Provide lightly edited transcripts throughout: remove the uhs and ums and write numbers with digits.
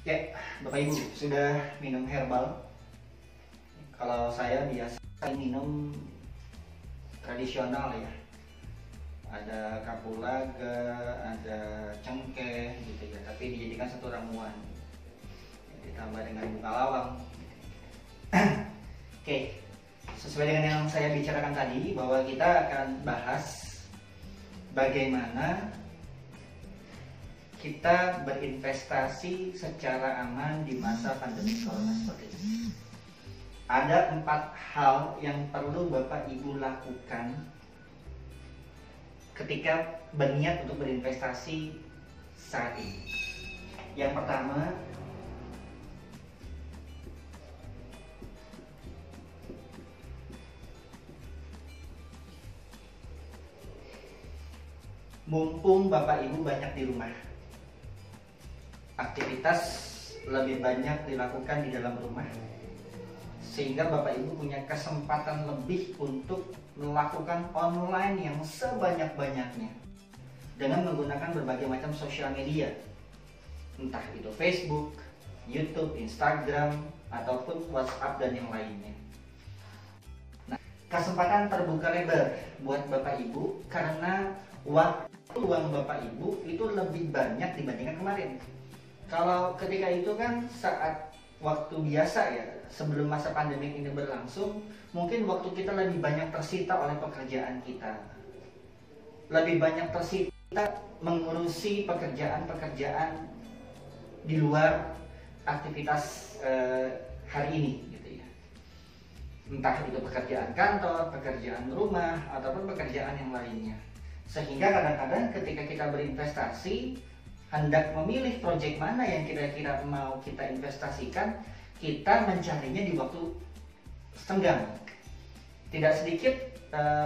Ya, Bapak Ibu sudah minum herbal. Kalau saya biasa minum tradisional ya. Ada kapulaga, ada cengkeh gitu ya, tapi dijadikan satu ramuan. Ditambah dengan bunga lawang. Oke, sesuai dengan yang saya bicarakan tadi bahwa kita akan bahas bagaimana kita berinvestasi secara aman di masa pandemi corona seperti ini. Ada 4 hal yang perlu Bapak Ibu lakukan ketika berniat untuk berinvestasi saat ini. Yang pertama, mumpung Bapak Ibu banyak di rumah, aktivitas lebih banyak dilakukan di dalam rumah, sehingga Bapak Ibu punya kesempatan lebih untuk melakukan online yang sebanyak-banyaknya dengan menggunakan berbagai macam sosial media, entah itu Facebook, YouTube, Instagram, ataupun WhatsApp dan yang lainnya. Nah, kesempatan terbuka lebar buat Bapak Ibu karena waktu luang Bapak Ibu itu lebih banyak dibandingkan kemarin. Kalau ketika itu kan saat waktu biasa ya, sebelum masa pandemi ini berlangsung, mungkin waktu kita lebih banyak tersita oleh pekerjaan kita. Lebih banyak tersita mengurusi pekerjaan-pekerjaan di luar aktivitas hari ini gitu ya. Entah itu pekerjaan kantor, pekerjaan rumah, ataupun pekerjaan yang lainnya. Sehingga kadang-kadang ketika kita berinvestasi, hendak memilih proyek mana yang kira-kira mau kita investasikan, kita mencarinya di waktu senggang. Tidak sedikit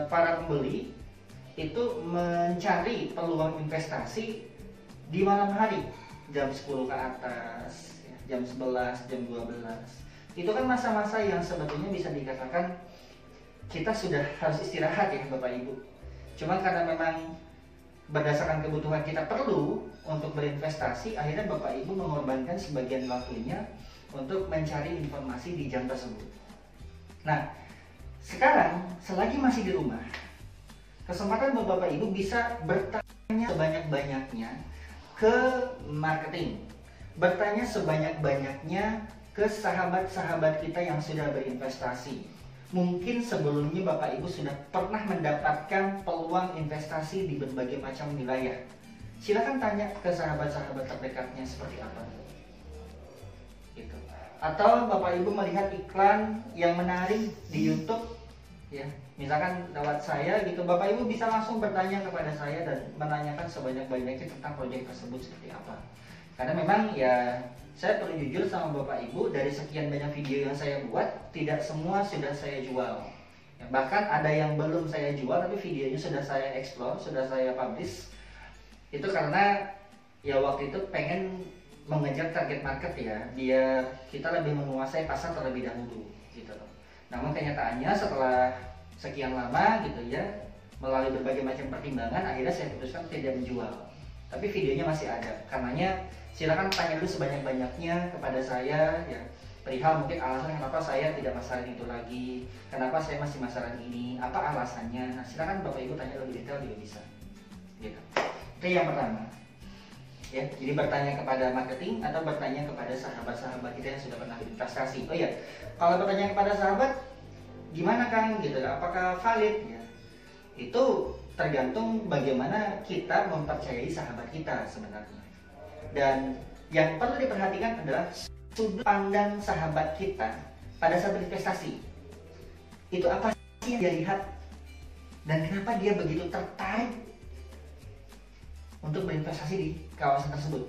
para pembeli itu mencari peluang investasi di malam hari, jam 10 ke atas, jam 11, jam 12. Itu kan masa-masa yang sebetulnya bisa dikatakan kita sudah harus istirahat ya Bapak Ibu. Cuma karena memang berdasarkan kebutuhan kita perlu untuk berinvestasi, akhirnya Bapak Ibu mengorbankan sebagian waktunya untuk mencari informasi di jam tersebut. Nah, sekarang selagi masih di rumah, kesempatan buat Bapak Ibu bisa bertanya sebanyak-banyaknya ke marketing, bertanya sebanyak-banyaknya ke sahabat-sahabat kita yang sudah berinvestasi. Mungkin sebelumnya Bapak Ibu sudah pernah mendapatkan peluang investasi di berbagai macam wilayah. Silakan tanya ke sahabat-sahabat terdekatnya seperti apa. Gitu. Atau Bapak Ibu melihat iklan yang menarik di YouTube, ya, misalkan lewat saya gitu, Bapak Ibu bisa langsung bertanya kepada saya dan menanyakan sebanyak-banyaknya tentang proyek tersebut seperti apa. Karena memang ya, saya perlu jujur sama Bapak Ibu, dari sekian banyak video yang saya buat, tidak semua sudah saya jual. Ya, bahkan ada yang belum saya jual, tapi videonya sudah saya explore, sudah saya publish. Itu karena ya waktu itu pengen mengejar target market ya, biar kita lebih menguasai pasar terlebih dahulu gitu. Namun kenyataannya setelah sekian lama gitu ya, melalui berbagai macam pertimbangan, akhirnya saya putuskan tidak menjual. Tapi videonya masih ada. Karenanya silakan tanya dulu sebanyak-banyaknya kepada saya ya, perihal mungkin alasan kenapa saya tidak masarin itu lagi, kenapa saya masih masarin ini, apa alasannya. Nah, silakan Bapak Ibu tanya lebih detail juga bisa. Gitu. Oke, yang pertama. Ya, jadi bertanya kepada marketing atau bertanya kepada sahabat-sahabat kita yang sudah pernah berinvestasi. Oh iya, kalau bertanya kepada sahabat, gimana Kang gitu, apakah valid ya? Itu tergantung bagaimana kita mempercayai sahabat kita sebenarnya. Dan yang perlu diperhatikan adalah sudut pandang sahabat kita pada saat berinvestasi. Itu apa sih yang dia lihat dan kenapa dia begitu tertarik untuk berinvestasi di kawasan tersebut.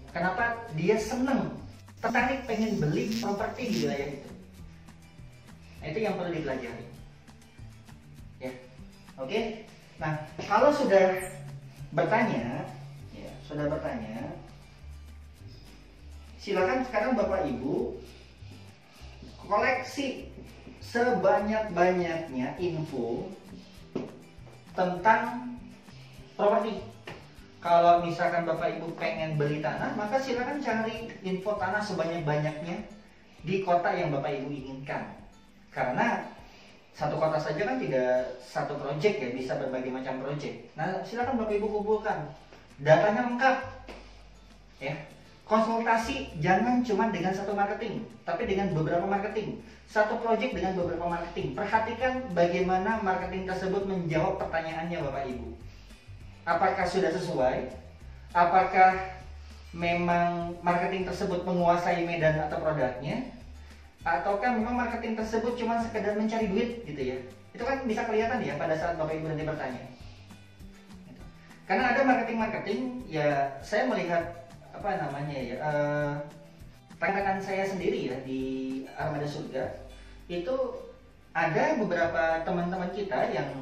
Kenapa dia senang, tertarik pengen beli properti di wilayah itu. Nah, itu yang perlu dipelajari. Ya. Oke. Nah, kalau sudah bertanya, ya, silakan sekarang Bapak Ibu koleksi sebanyak-banyaknya info tentang properti. Kalau misalkan Bapak Ibu pengen beli tanah, maka silakan cari info tanah sebanyak-banyaknya di kota yang Bapak Ibu inginkan. Karena satu kota saja kan tidak satu proyek ya, bisa berbagai macam proyek. Nah, silakan Bapak Ibu kumpulkan. Datanya lengkap. Ya. Konsultasi jangan cuma dengan satu marketing, tapi dengan beberapa marketing. Satu proyek dengan beberapa marketing. Perhatikan bagaimana marketing tersebut menjawab pertanyaannya Bapak Ibu. Apakah sudah sesuai? Apakah memang marketing tersebut menguasai medan atau produknya? Ataukah memang marketing tersebut cuma sekedar mencari duit gitu ya? Itu kan bisa kelihatan ya pada saat Bapak Ibu nanti bertanya. Karena ada marketing-marketing, ya saya melihat apa namanya ya, rekan-rekan saya sendiri ya di Armada Surga, itu ada beberapa teman-teman kita yang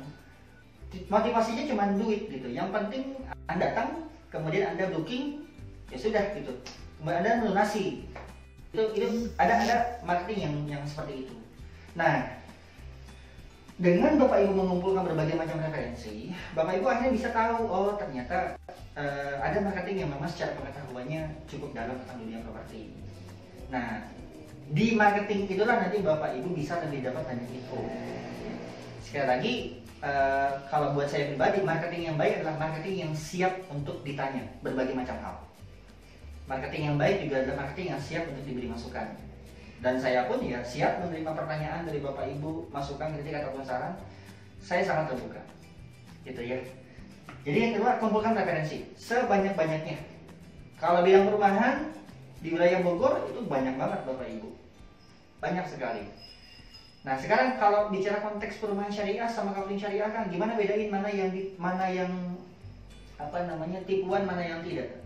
motivasinya cuma duit gitu. Yang penting Anda datang, kemudian Anda booking, ya sudah gitu. Kemudian Anda melunasi. Itu ada marketing yang seperti itu. Nah, dengan Bapak Ibu mengumpulkan berbagai macam referensi, Bapak Ibu akhirnya bisa tahu, oh ternyata ada marketing yang memang secara pengetahuannya cukup dalam tentang dunia properti. Nah, di marketing itulah nanti Bapak Ibu bisa lebih dapat banyak info. Sekali lagi, kalau buat saya pribadi, marketing yang baik adalah marketing yang siap untuk ditanya berbagai macam hal. Marketing yang baik juga adalah marketing yang siap untuk diberi masukan. Dan saya pun ya siap menerima pertanyaan dari Bapak Ibu, masukan, kritik ataupun saran. Saya sangat terbuka, gitu ya. Jadi yang kedua, kumpulkan referensi sebanyak-banyaknya. Kalau bidang perumahan di wilayah Bogor itu banyak banget Bapak Ibu, banyak sekali. Nah sekarang kalau bicara konteks perumahan syariah sama coupling syariah, kan gimana bedain mana yang apa namanya tipuan, mana yang tidak?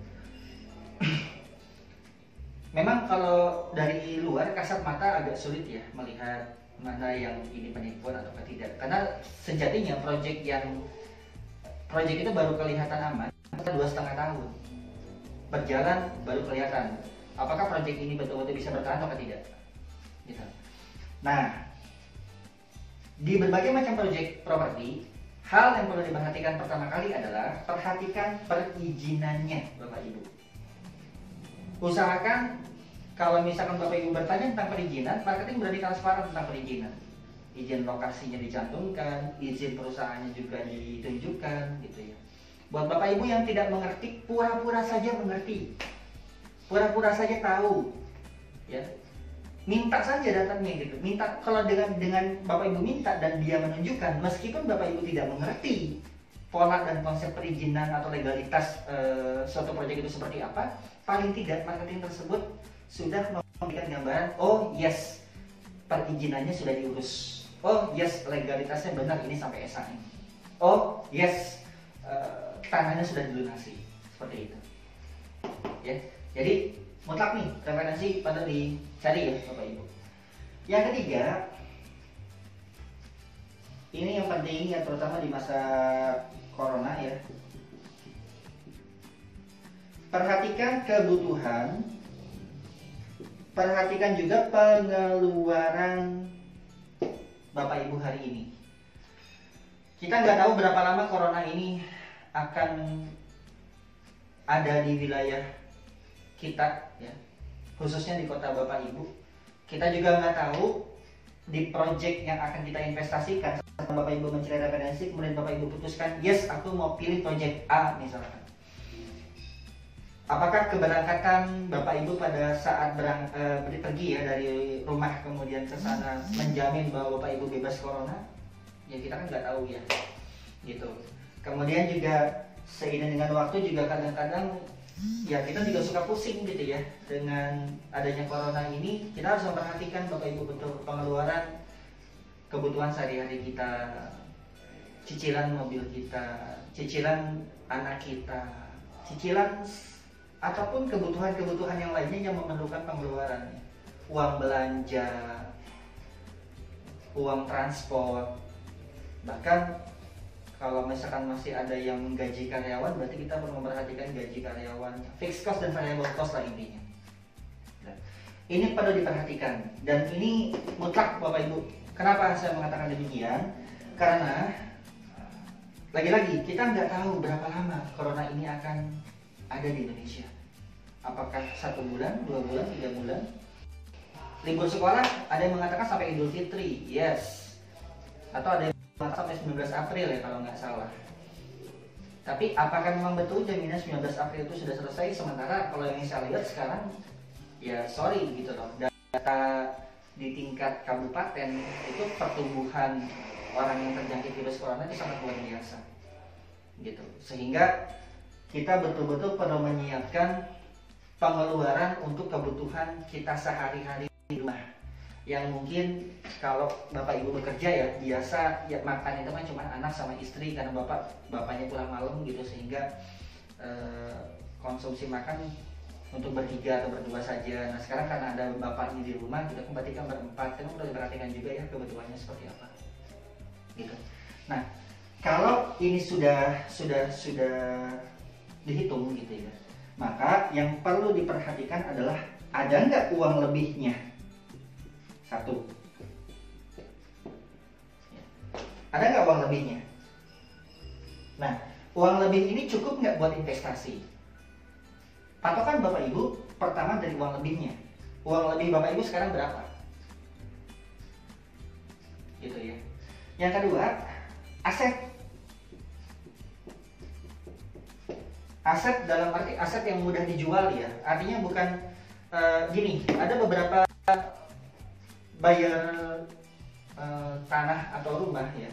Memang kalau dari luar kasat mata agak sulit ya melihat mana yang ini penipuan atau tidak. Karena sejatinya proyek itu baru kelihatan aman 2,5 tahun berjalan, baru kelihatan apakah proyek ini betul-betul bisa bertahan atau tidak. Gitu. Nah, di berbagai macam proyek properti, hal yang perlu diperhatikan pertama kali adalah perhatikan perizinannya Bapak Ibu. Usahakan kalau misalkan Bapak Ibu bertanya tentang perizinan, marketing berani transparan tentang perizinan. Izin lokasinya dicantumkan, izin perusahaannya juga ditunjukkan, gitu ya. Buat Bapak Ibu yang tidak mengerti, pura-pura saja mengerti, pura-pura saja tahu, ya. Minta saja datanya gitu. Minta, kalau dengan Bapak Ibu minta dan dia menunjukkan, meskipun Bapak Ibu tidak mengerti pola dan konsep perizinan atau legalitas suatu proyek itu seperti apa, paling tidak marketing tersebut sudah memberikan gambaran, oh yes, perizinannya sudah diurus, oh yes, legalitasnya benar ini sampai SA ini, oh yes, tanahnya sudah dilunasi, seperti itu. Ya, jadi mutlak nih referensi pada dicari ya Bapak Ibu. Yang ketiga, ini yang penting ya, terutama di masa corona ya. Perhatikan kebutuhan, perhatikan juga pengeluaran Bapak Ibu hari ini. Kita nggak tahu berapa lama corona ini akan ada di wilayah kita ya, khususnya di kota Bapak Ibu. Kita juga nggak tahu di proyek yang akan kita investasikan. Bapak Ibu mencari referensi, kemudian Bapak Ibu putuskan, yes aku mau pilih proyek A misalkan. Apakah keberangkatan Bapak Ibu pada saat pergi ya dari rumah kemudian ke sana menjamin bahwa Bapak Ibu bebas corona? Ya kita kan nggak tahu ya, gitu. Kemudian juga seiring dengan waktu juga kadang-kadang ya kita juga suka pusing gitu ya dengan adanya corona ini. Kita harus memperhatikan Bapak Ibu betul pengeluaran, kebutuhan sehari-hari kita, cicilan mobil kita, cicilan anak kita, cicilan ataupun kebutuhan-kebutuhan yang lainnya yang memerlukan pengeluaran, uang belanja, uang transport, bahkan kalau misalkan masih ada yang menggaji karyawan, berarti kita perlu memperhatikan gaji karyawan, fixed cost dan variable cost lah intinya. Ini perlu diperhatikan dan ini mutlak Bapak Ibu. Kenapa saya mengatakan demikian? Karena lagi-lagi kita nggak tahu berapa lama corona ini akan ada di Indonesia? Apakah 1 bulan, 2 bulan, 3 bulan? Libur sekolah ada yang mengatakan sampai Idul Fitri, yes. Atau ada yang mengatakan sampai 19 April ya kalau nggak salah. Tapi apakah memang betul jaminan 19 April itu sudah selesai? Sementara kalau yang saya lihat sekarang, ya sorry gitu loh. Data di tingkat kabupaten itu pertumbuhan orang yang terjangkit virus corona itu sangat luar biasa. Gitu. Sehingga kita betul-betul perlu menyiapkan pengeluaran untuk kebutuhan kita sehari-hari di rumah. Yang mungkin kalau bapak ibu bekerja ya biasa ya makan itu kan cuma anak sama istri karena bapaknya pulang malam gitu, sehingga konsumsi makan untuk bertiga atau berdua saja. Nah sekarang karena ada bapaknya di rumah kita berarti kan berempat, kan perlu diperhatikan juga ya kebutuhannya seperti apa gitu. Nah kalau ini sudah dihitung gitu ya, maka yang perlu diperhatikan adalah ada nggak uang lebihnya. Satu, ada nggak uang lebihnya? Nah, uang lebih ini cukup nggak buat investasi? Patokan bapak ibu pertama dari uang lebihnya. Uang lebih bapak ibu sekarang berapa? Gitu ya. Yang kedua, aset. Aset dalam arti aset yang mudah dijual ya. Artinya bukan gini. Ada beberapa bayar tanah atau rumah ya,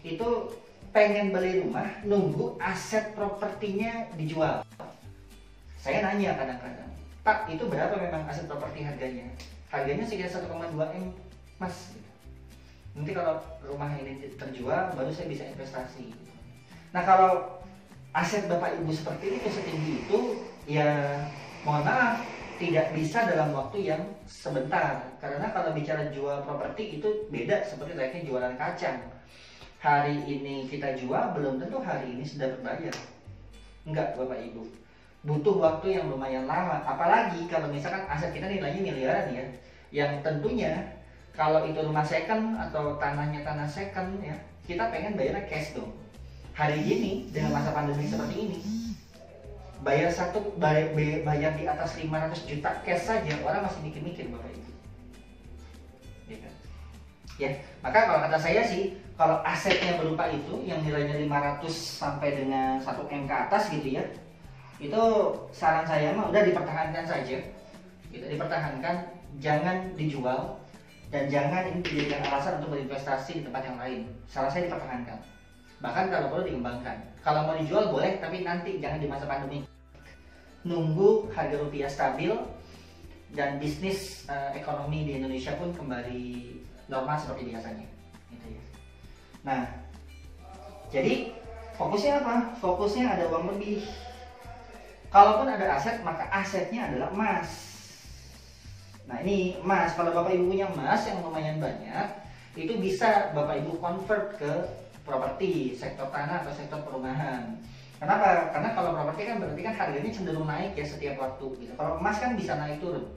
itu pengen beli rumah nunggu aset propertinya dijual. Saya nanya kadang-kadang, Pak itu berapa memang aset properti harganya? Harganya sekitar 1,2 M mas. Nanti kalau rumah ini terjual baru saya bisa investasi. Nah kalau aset bapak ibu seperti itu setinggi itu ya mohon maaf tidak bisa dalam waktu yang sebentar. Karena kalau bicara jual properti itu beda seperti layaknya jualan kacang. Hari ini kita jual belum tentu hari ini sudah berbayar. Enggak bapak ibu, butuh waktu yang lumayan lama. Apalagi kalau misalkan aset kita nilainya miliaran ya, yang tentunya kalau itu rumah second atau tanahnya tanah second ya, kita pengen bayarnya cash dong. Hari ini dengan masa pandemi seperti ini, bayar di atas 500 juta cash saja orang masih mikir-mikir bapak ibu. Ya, maka kalau kata saya sih, kalau asetnya berupa itu yang nilainya 500 sampai dengan 1 M ke atas gitu ya, itu saran saya mah udah dipertahankan saja. Gitu, dipertahankan, jangan dijual dan jangan ini dijadikan alasan untuk berinvestasi di tempat yang lain. Saran saya dipertahankan. Bahkan kalau perlu dikembangkan. Kalau mau dijual boleh, tapi nanti jangan di masa pandemi. Nunggu harga rupiah stabil dan bisnis ekonomi di Indonesia pun kembali normal seperti biasanya gitu ya. Nah jadi fokusnya apa? Fokusnya ada uang lebih. Kalaupun ada aset maka asetnya adalah emas. Nah ini emas, kalau bapak ibu punya emas yang lumayan banyak, itu bisa bapak ibu convert ke properti, sektor tanah atau sektor perumahan. Kenapa? Karena kalau properti kan berarti kan harganya cenderung naik ya setiap waktu gitu. Kalau emas kan bisa naik turun.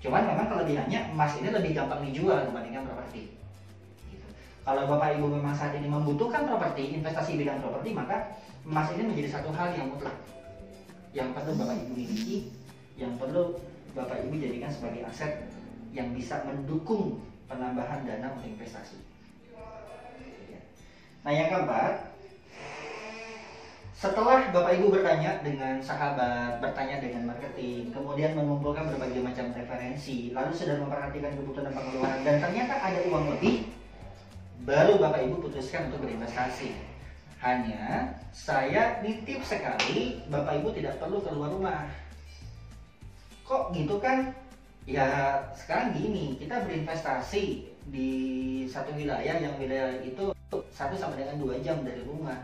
Cuman memang kelebihannya emas ini lebih gampang dijual dibandingkan properti. Gitu. Kalau bapak ibu memang saat ini membutuhkan properti, investasi bidang properti, maka emas ini menjadi satu hal yang mutlak, yang perlu bapak ibu miliki, yang perlu bapak ibu jadikan sebagai aset yang bisa mendukung penambahan dana untuk investasi. Nah yang keempat, setelah bapak ibu bertanya dengan sahabat, bertanya dengan marketing, kemudian mengumpulkan berbagai macam referensi, lalu sudah memperhatikan kebutuhan dan pengeluaran, dan ternyata ada uang lebih, baru bapak ibu putuskan untuk berinvestasi. Hanya saya nitip sekali, bapak ibu tidak perlu keluar rumah. Kok gitu kan? Ya sekarang gini, kita berinvestasi di satu wilayah yang wilayah itu 1 sampai dengan 2 jam dari rumah.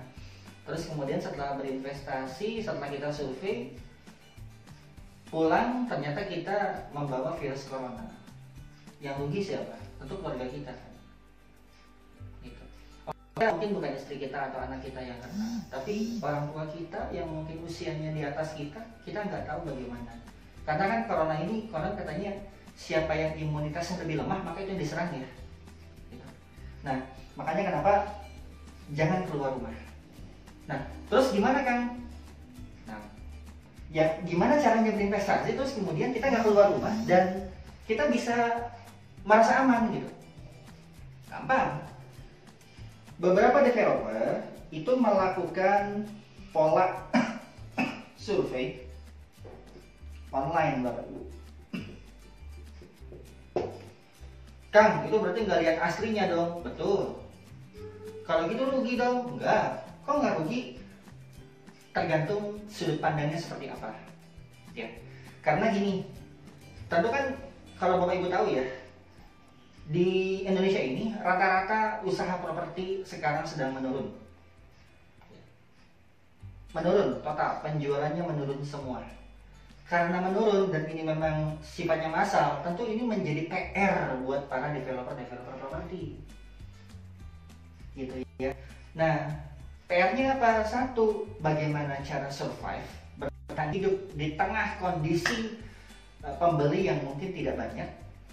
Terus kemudian setelah berinvestasi, setelah kita survei, pulang ternyata kita membawa virus corona. Yang rugi siapa? Tentu keluarga kita kan. Gitu. Mungkin bukan istri kita atau anak kita yang kena, tapi orang tua kita yang mungkin usianya di atas kita nggak tahu bagaimana. Karena kan corona ini, konon katanya siapa yang imunitasnya lebih lemah maka itu yang diserang ya. Gitu. Nah makanya kenapa jangan keluar rumah. Nah, terus gimana Kang? Nah, ya gimana caranya berinvestasi terus kemudian kita nggak keluar rumah dan kita bisa merasa aman gitu? Gampang. Beberapa developer itu melakukan pola survei online, Bapak Ibu. Kang, itu berarti nggak lihat aslinya dong? Betul. Kalau gitu rugi dong? Enggak. Kok nggak rugi? Tergantung sudut pandangnya seperti apa. Ya, karena gini, tentu kan kalau Bapak Ibu tahu ya, di Indonesia ini rata-rata usaha properti sekarang sedang menurun. Menurun total, penjualannya menurun semua. Karena menurun dan ini memang sifatnya massal, tentu ini menjadi PR buat para developer properti. Gitu ya. Nah, PR-nya apa? Satu, bagaimana cara survive, bertahan hidup di tengah kondisi pembeli yang mungkin tidak banyak.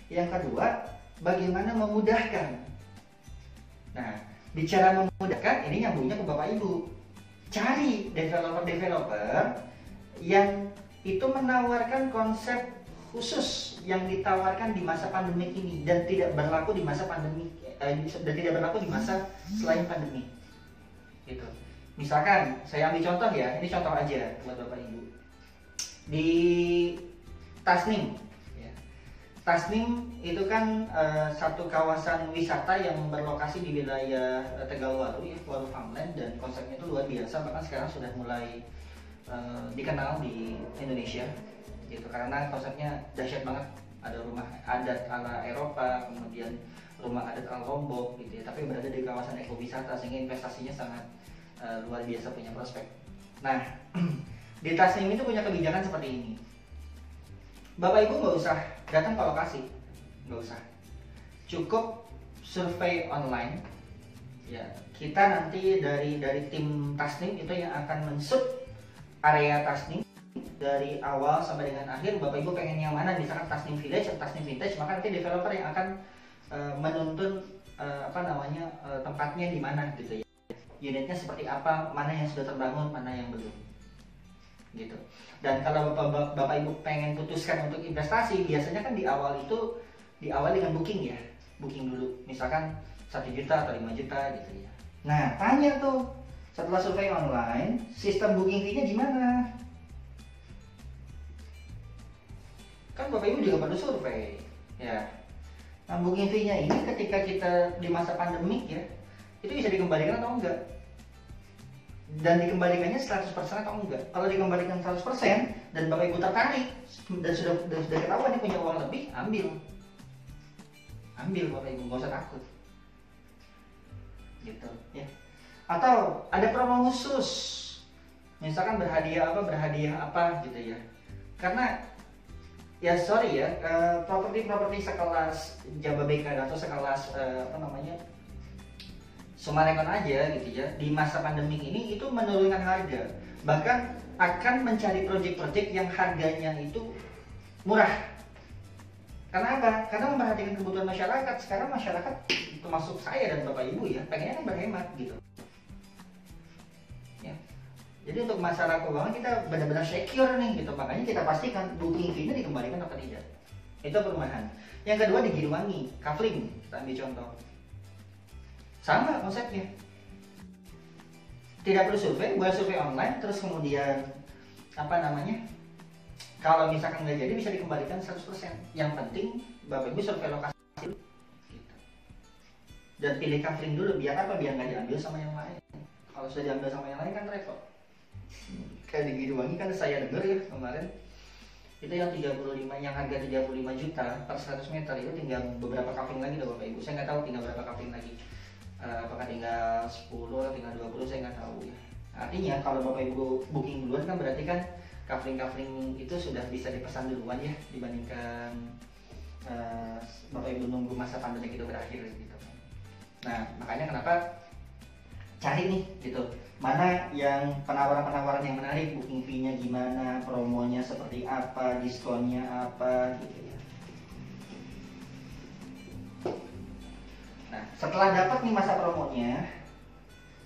Yang kedua, bagaimana memudahkan. Nah, bicara memudahkan, ini nyambungnya ke Bapak Ibu. Cari developer-developer yang itu menawarkan konsep khusus yang ditawarkan di masa pandemi ini dan tidak berlaku di masa pandemi dan tidak berlaku di masa selain pandemi. Gitu. Misalkan saya ambil contoh ya, ini contoh aja buat Bapak Ibu. Di Tasnim, ya. Tasnim itu kan satu kawasan wisata yang berlokasi di wilayah Tegalwaru ya, Waru Farmland, dan konsepnya itu luar biasa, bahkan sekarang sudah mulai dikenal di Indonesia gitu karena konsepnya dahsyat banget. Ada rumah adat ala Eropa, kemudian rumah adat ala Lombok gitu ya, tapi berada di kawasan ekowisata sehingga investasinya sangat luar biasa, punya prospek. Nah, di Tasnim itu punya kebijakan seperti ini. Bapak Ibu nggak usah datang ke lokasi, nggak usah, cukup survei online ya. Kita nanti dari tim Tasnim itu yang akan mensub area Tasnim dari awal sampai dengan akhir. Bapak Ibu pengen yang mana, misalkan Tasnim Village atau Tasnim Vintage, maka nanti developer yang akan menuntun tempatnya di mana gitu ya, unitnya seperti apa, mana yang sudah terbangun, mana yang belum gitu. Dan kalau Bapak Ibu pengen putuskan untuk investasi, biasanya kan di awal itu diawali dengan booking ya, booking dulu, misalkan 1 juta atau 5 juta gitu ya. Nah, tanya tuh setelah survei online, sistem booking fee-nya gimana? Kan Bapak Ibu juga perlu survei ya. Nah, booking fee-nya ini ketika kita di masa pandemik ya, itu bisa dikembalikan atau enggak? Dan dikembalikannya 100% atau enggak? Kalau dikembalikan 100% dan Bapak Ibu tertarik dan sudah ketahuan dia punya uang lebih, ambil Bapak Ibu, nggak usah takut gitu ya. Atau ada promo khusus, misalkan berhadiah apa gitu ya. Karena ya sorry ya, properti sekelas Jababeka atau sekelas Summarecon aja gitu ya, di masa pandemi ini itu menurunkan harga, bahkan akan mencari proyek-proyek yang harganya itu murah. Karena apa? Karena memperhatikan kebutuhan masyarakat. Sekarang masyarakat, termasuk saya dan Bapak Ibu ya, pengennya kan berhemat gitu ya. Jadi untuk masalah keuangan kita benar-benar secure nih gitu, makanya kita pastikan booking fee-nya dikembalikan atau tidak. Itu perumahan. Yang kedua di Giliwangi, Kafling, kita ambil contoh. Sama konsepnya. Tidak perlu survei, boleh survei online, terus kemudian kalau misalkan nggak jadi bisa dikembalikan 100%. Yang penting Bapak Ibu survei lokasi dulu gitu. Dan pilih Kafling dulu, biar apa? Biar nggak diambil sama yang lain. Kalau sudah diambil sama yang lain kan repot. Kayak di Giliwangi kan saya dengar ya kemarin, itu yang 35, yang harga 35 juta per 100 meter itu tinggal beberapa Kafling lagi Bapak Ibu. Saya nggak tahu tinggal berapa Kafling lagi. Apakah tinggal 10 atau tinggal 20, saya nggak tahu ya. Artinya kalau Bapak Ibu booking duluan kan berarti kan Kafling itu sudah bisa dipesan duluan ya, dibandingkan Bapak Ibu nunggu masa pandemi itu berakhir gitu. Nah, makanya kenapa cari nih gitu, mana yang penawaran-penawaran yang menarik, booking fee-nya gimana, promonya seperti apa, diskonnya apa gitu ya. Nah, setelah dapat nih masa promonya,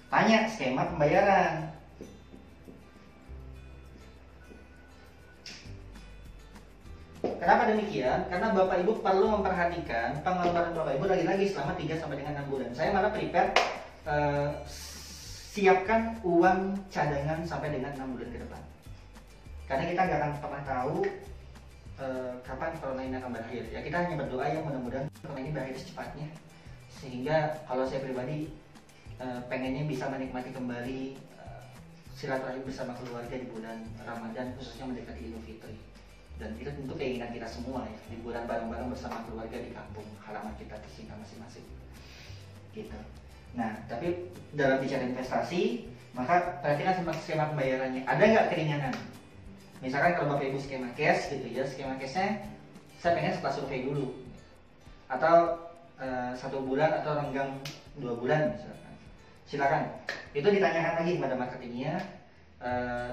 tanya skema pembayaran. Kenapa demikian? Karena Bapak Ibu perlu memperhatikan pengeluaran Bapak Ibu lagi-lagi selama 3 sampai dengan 6 bulan. Saya malah prepare siapkan uang cadangan sampai dengan 6 bulan ke depan. Karena kita nggak akan pernah tahu kapan corona ini akan berakhir. Ya kita hanya berdoa ya mudah-mudahan corona ini berakhir secepatnya. Sehingga kalau saya pribadi pengennya bisa menikmati kembali silaturahmi bersama keluarga di bulan Ramadan, khususnya mendekati Idul Fitri. Dan itu tentu keinginan kita semua ya, liburan bareng-bareng bersama keluarga di kampung halaman kita tercinta masing-masing gitu. Nah, tapi dalam bicara investasi, maka perhatikan skema pembayarannya. Ada nggak keringanan? Misalkan kalau Bapak Ibu skema cash gitu ya, skema cashnya saya pengen setelah survei dulu, atau 1 bulan atau renggang 2 bulan misalkan. Silakan. Itu ditanyakan lagi kepada marketingnya,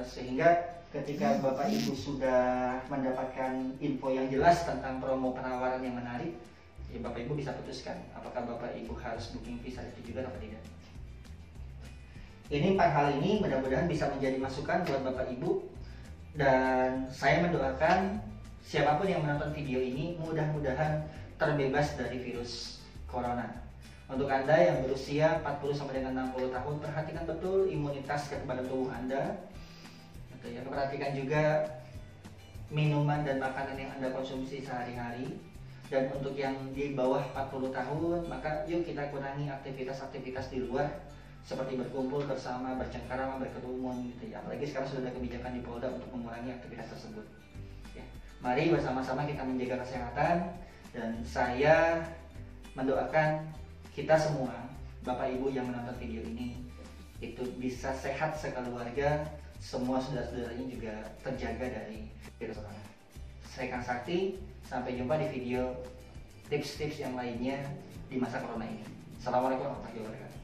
sehingga ketika Bapak Ibu sudah mendapatkan info yang jelas tentang promo penawaran yang menarik, ya Bapak Ibu bisa putuskan apakah Bapak Ibu harus booking visa itu juga atau tidak. Ini 4 hal ini mudah-mudahan bisa menjadi masukan buat Bapak Ibu, dan saya mendoakan siapapun yang menonton video ini mudah-mudahan terbebas dari virus corona. Untuk Anda yang berusia 40 sampai dengan 60 tahun, perhatikan betul imunitas kekebalan tubuh Anda. Ya, perhatikan juga minuman dan makanan yang Anda konsumsi sehari-hari. Dan untuk yang di bawah 40 tahun, maka yuk kita kurangi aktivitas-aktivitas di luar seperti berkumpul bersama, bercengkarama, berkerumun gitu ya. Apalagi sekarang sudah ada kebijakan di Polda untuk mengurangi aktivitas tersebut. Ya. Mari bersama-sama kita menjaga kesehatan, dan saya mendoakan kita semua, Bapak Ibu yang menonton video ini, itu bisa sehat sekeluarga. Semua saudara-saudaranya juga terjaga dari virus corona. Saya Kang Sakti, sampai jumpa di video tips-tips yang lainnya di masa corona ini. Assalamualaikum warahmatullahi wabarakatuh.